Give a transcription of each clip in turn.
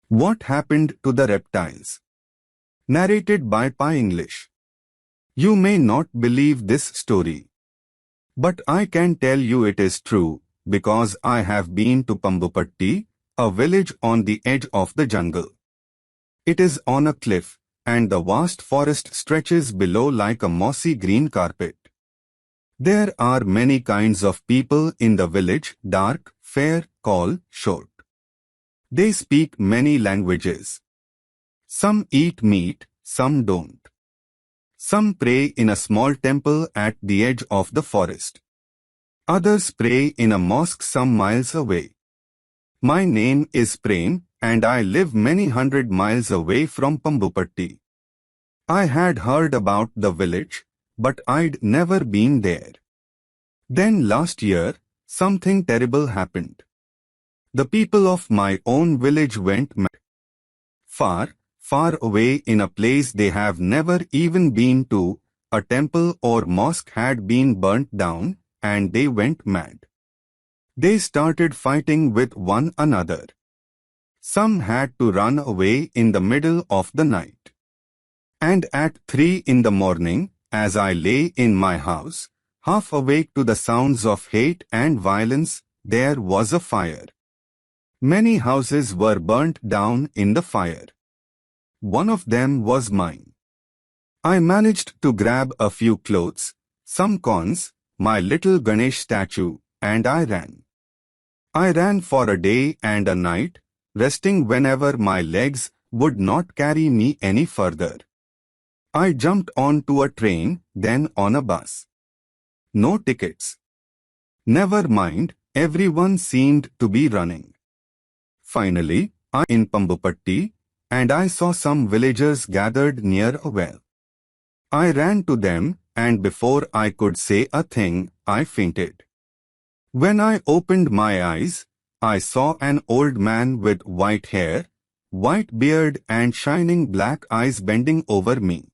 What happened to the reptiles? Narrated by PiEnglish. You may not believe this story, but I can tell you it is true because I have been to Pambupatti, a village on the edge of the jungle. It is on a cliff, and the vast forest stretches below like a mossy green carpet. There are many kinds of people in the village: dark, fair, tall, short. They speak many languages. Some eat meat, some don't. Some pray in a small temple at the edge of the forest. Others pray in a mosque some miles away. My name is Prem, and I live many hundred miles away from Pambupatti. I had heard about the village, but I'd never been there. Then last year, something terrible happened. The people of my own village went mad. Far, far away in a place they have never even been to, a temple or mosque had been burnt down, and they went mad. They started fighting with one another. Some had to run away in the middle of the night. And at 3 in the morning, as I lay in my house, half awake to the sounds of hate and violence, there was a fire. Many houses were burnt down in the fire. One of them was mine. I managed to grab a few clothes, some coins, my little Ganesh statue, and I ran. I ran for a day and a night, resting whenever my legs would not carry me any further. I jumped onto a train, then on a bus. No tickets. Never mind, everyone seemed to be running. Finally, I was in Pambupatti, and I saw some villagers gathered near a well. I ran to them, and before I could say a thing, I fainted. When I opened my eyes, I saw an old man with white hair, white beard and shining black eyes bending over me.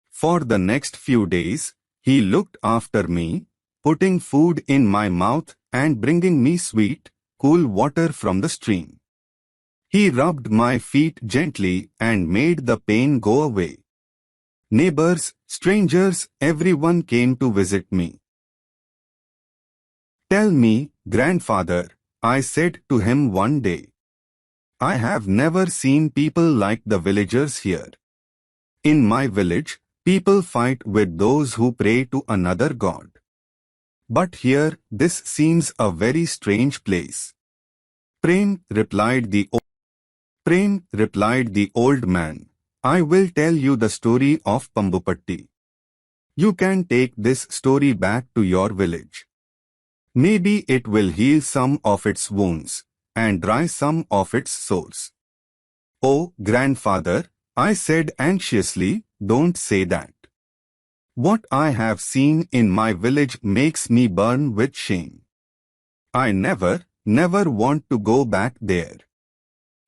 For the next few days, he looked after me, putting food in my mouth and bringing me sweet, cool water from the stream. He rubbed my feet gently and made the pain go away. Neighbors, strangers, everyone came to visit me. Tell me, grandfather, I said to him one day. I have never seen people like the villagers here. In my village, people fight with those who pray to another god. But here, this seems a very strange place. Prem, replied the old man, I will tell you the story of Pambupatti. You can take this story back to your village. Maybe it will heal some of its wounds and dry some of its sores. Oh, grandfather, I said anxiously, don't say that. What I have seen in my village makes me burn with shame. I never want to go back there.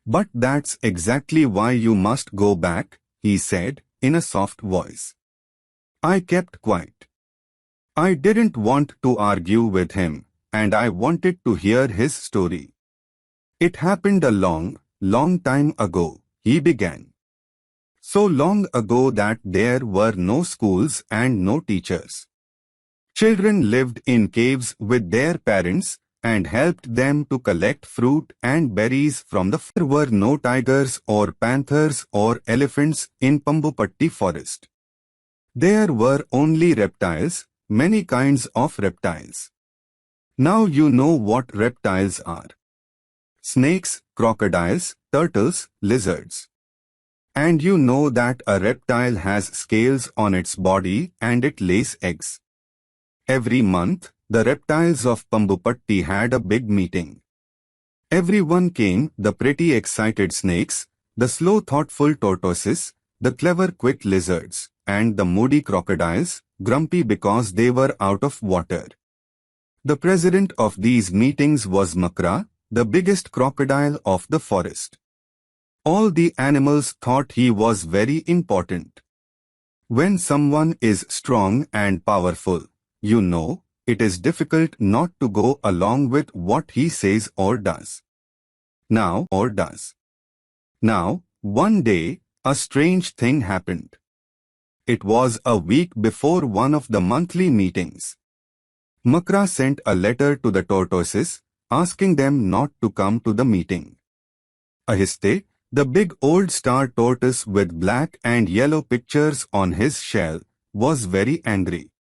But that's exactly why you must go back, he said, in a soft voice. I kept quiet. I didn't want to argue with him, and I wanted to hear his story. It happened a long, long time ago, he began. So long ago that there were no schools and no teachers. Children lived in caves with their parents and helped them to collect fruit and berries from the forest. There were no tigers or panthers or elephants in Pambupatti forest. There were only reptiles, many kinds of reptiles. Now you know what reptiles are. Snakes, crocodiles, turtles, lizards. And you know that a reptile has scales on its body and it lays eggs. Every month, the reptiles of Pambupatti had a big meeting. Everyone came, the pretty excited snakes, the slow thoughtful tortoises, the clever quick lizards, and the moody crocodiles, grumpy because they were out of water. The president of these meetings was Makra, the biggest crocodile of the forest. All the animals thought he was very important. When someone is strong and powerful, you know, it is difficult not to go along with what he says or does. Now, one day, a strange thing happened. It was a week before one of the monthly meetings. Makra sent a letter to the tortoises, asking them not to come to the meeting. Ahiste, the big old star tortoise with black and yellow pictures on his shell, was very angry.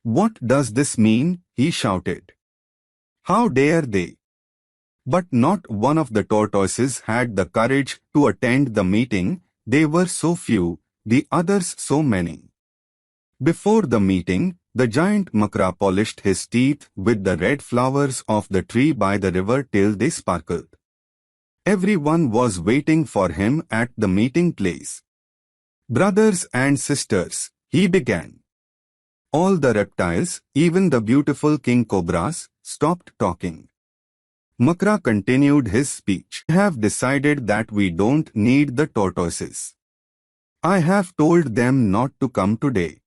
"What does this mean?" he shouted. "How dare they?" But not one of the tortoises had the courage to attend the meeting. They were so few, the others so many. Before the meeting, the giant Makra polished his teeth with the red flowers of the tree by the river till they sparkled. Everyone was waiting for him at the meeting place. "Brothers and sisters," he began. All the reptiles, even the beautiful king cobras, stopped talking. Makra continued his speech. "I have decided that we don't need the tortoises. I have told them not to come today.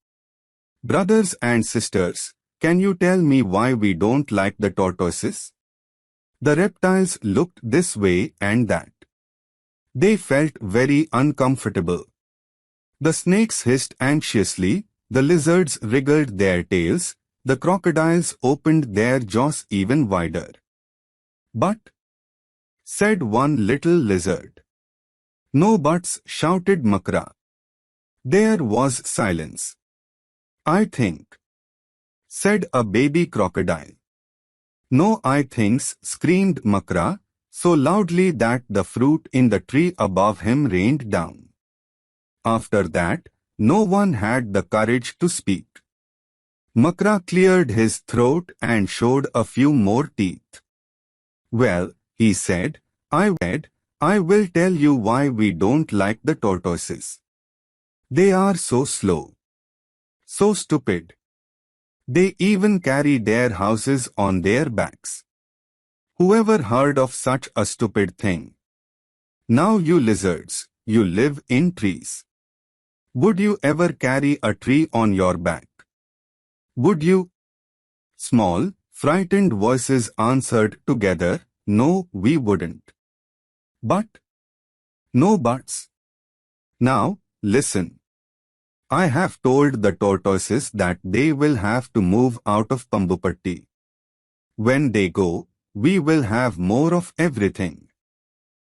Brothers and sisters, can you tell me why we don't like the tortoises?" The reptiles looked this way and that. They felt very uncomfortable. The snakes hissed anxiously, the lizards wriggled their tails, the crocodiles opened their jaws even wider. "But," said one little lizard. "No buts," shouted Makra. There was silence. "I think," said a baby crocodile. "No, I thinks," screamed Makra, so loudly that the fruit in the tree above him rained down. After that, no one had the courage to speak. Makra cleared his throat and showed a few more teeth. "Well," he said, I will tell you why we don't like the tortoises. They are so slow. So stupid. They even carry their houses on their backs. Whoever heard of such a stupid thing? Now you lizards, you live in trees. Would you ever carry a tree on your back? Would you?" Small, frightened voices answered together, "No, we wouldn't." "But," "No buts." "Now, listen. I have told the tortoises that they will have to move out of Pambupatti. When they go, we will have more of everything.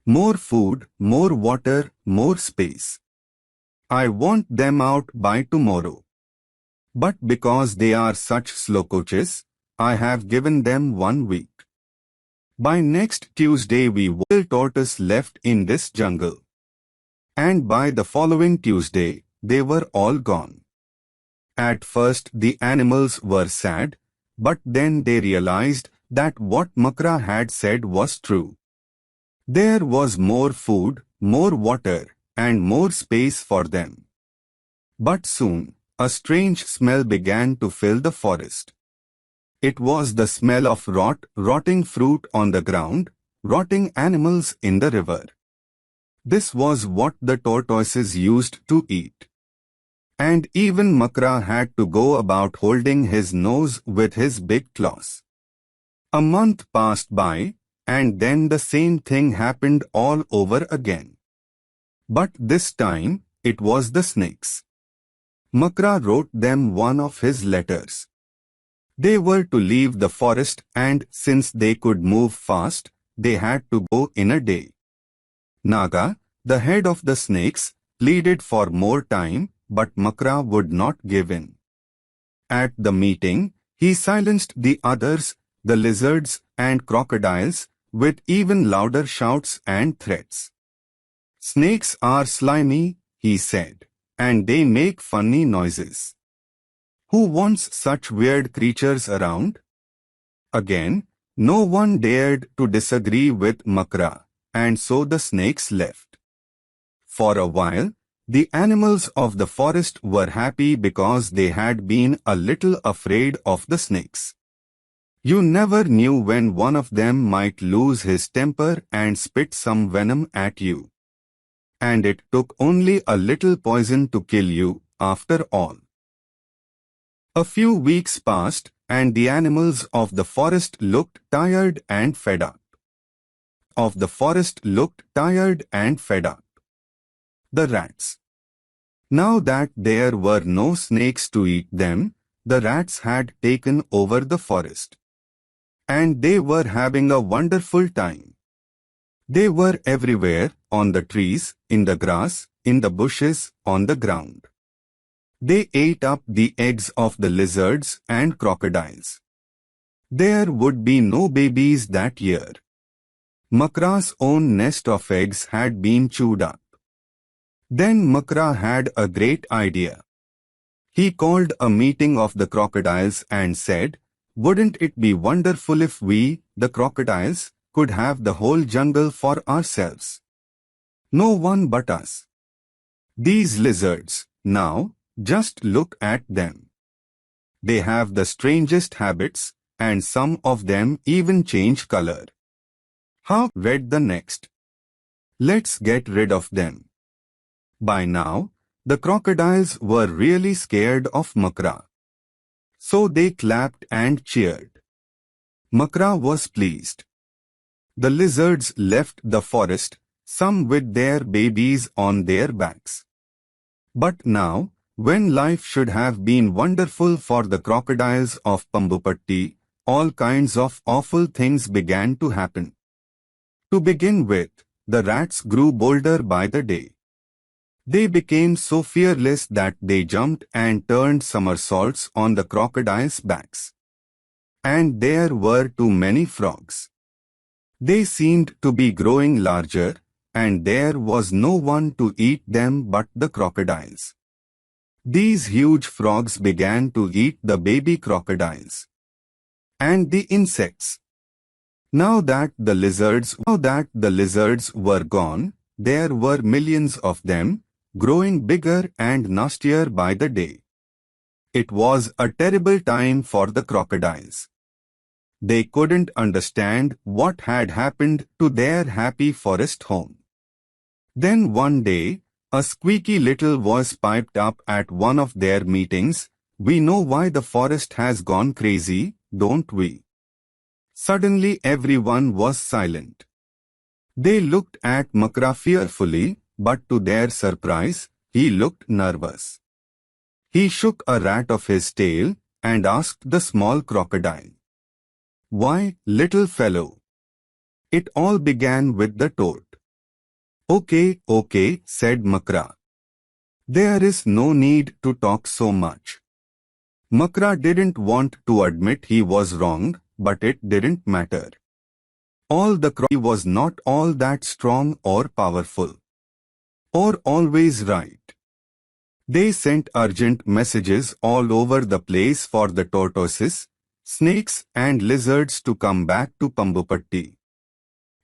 More food, more water, more space. I want them out by tomorrow. But because they are such slow coaches, I have given them 1 week. By next Tuesday we will tortoise left in this jungle." And by the following Tuesday, they were all gone. At first the animals were sad, but then they realized that what Makra had said was true. There was more food, more water, and more space for them. But soon, a strange smell began to fill the forest. It was the smell of rotting fruit on the ground, rotting animals in the river. This was what the tortoises used to eat. And even Makra had to go about holding his nose with his big claws. A month passed by, and then the same thing happened all over again. But this time, it was the snakes. Makra wrote them one of his letters. They were to leave the forest, and since they could move fast, they had to go in a day. Naga, the head of the snakes, pleaded for more time, but Makra would not give in. At the meeting, he silenced the others, the lizards and crocodiles, with even louder shouts and threats. "Snakes are slimy," he said, "and they make funny noises. Who wants such weird creatures around?" Again, no one dared to disagree with Makra, and so the snakes left. For a while, the animals of the forest were happy because they had been a little afraid of the snakes. You never knew when one of them might lose his temper and spit some venom at you. And it took only a little poison to kill you, after all. A few weeks passed, and the animals of the forest looked tired and fed up. of the forest looked tired and fed up. The rats. Now that there were no snakes to eat them, the rats had taken over the forest. And they were having a wonderful time. They were everywhere, on the trees, in the grass, in the bushes, on the ground. They ate up the eggs of the lizards and crocodiles. There would be no babies that year. Makra's own nest of eggs had been chewed up. Then Makra had a great idea. He called a meeting of the crocodiles and said, "Wouldn't it be wonderful if we, the crocodiles, could have the whole jungle for ourselves? No one but us. These lizards, now, just look at them. They have the strangest habits, and some of them even change color. How?" read the next. "Let's get rid of them." By now, the crocodiles were really scared of Makra. So they clapped and cheered. Makra was pleased. The lizards left the forest, some with their babies on their backs. But now, when life should have been wonderful for the crocodiles of Pambupatti, all kinds of awful things began to happen. To begin with, the rats grew bolder by the day. They became so fearless that they jumped and turned somersaults on the crocodiles' backs. And there were too many frogs. They seemed to be growing larger, and there was no one to eat them but the crocodiles. These huge frogs began to eat the baby crocodiles. And the insects. Now that the lizards were gone, there were millions of them, growing bigger and nastier by the day. It was a terrible time for the crocodiles. They couldn't understand what had happened to their happy forest home. Then one day, a squeaky little voice piped up at one of their meetings, "We know why the forest has gone crazy, don't we?" Suddenly everyone was silent. They looked at Makra fearfully, but to their surprise, he looked nervous. He shook a rat of his tail and asked the small crocodile, "Why, little fellow?" It all began with the toad. Okay, said Makra. "There is no need to talk so much." Makra didn't want to admit he was wrong, but it didn't matter. He was not all that strong or powerful, or always right. They sent urgent messages all over the place for the tortoises, snakes and lizards to come back to Pambupatti.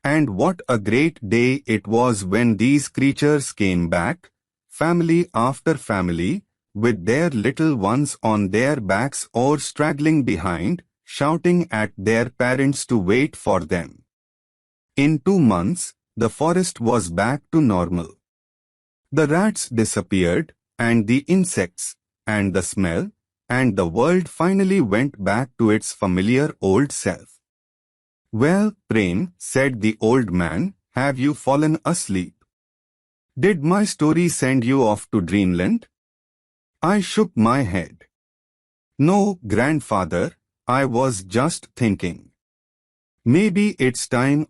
And what a great day it was when these creatures came back, family after family, with their little ones on their backs or straggling behind, shouting at their parents to wait for them. In 2 months, the forest was back to normal. The rats disappeared, and the insects, and the smell, and the world finally went back to its familiar old self. "Well, Prem," said the old man, "have you fallen asleep? Did my story send you off to dreamland?" I shook my head. "No, grandfather, I was just thinking. Maybe it's time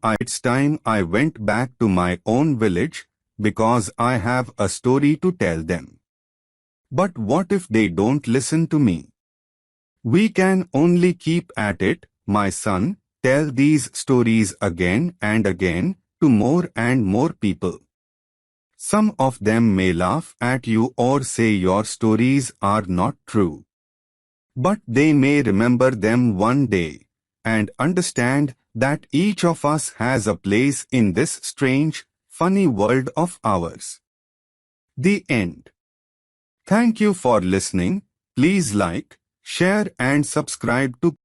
I went back to my own village, because I have a story to tell them. But what if they don't listen to me? We can only keep at it, my son, tell these stories again and again, to more and more people. Some of them may laugh at you or say your stories are not true. But they may remember them one day, and understand that each of us has a place in this strange, funny world of ours." The end. Thank you for listening. Please like, share and subscribe to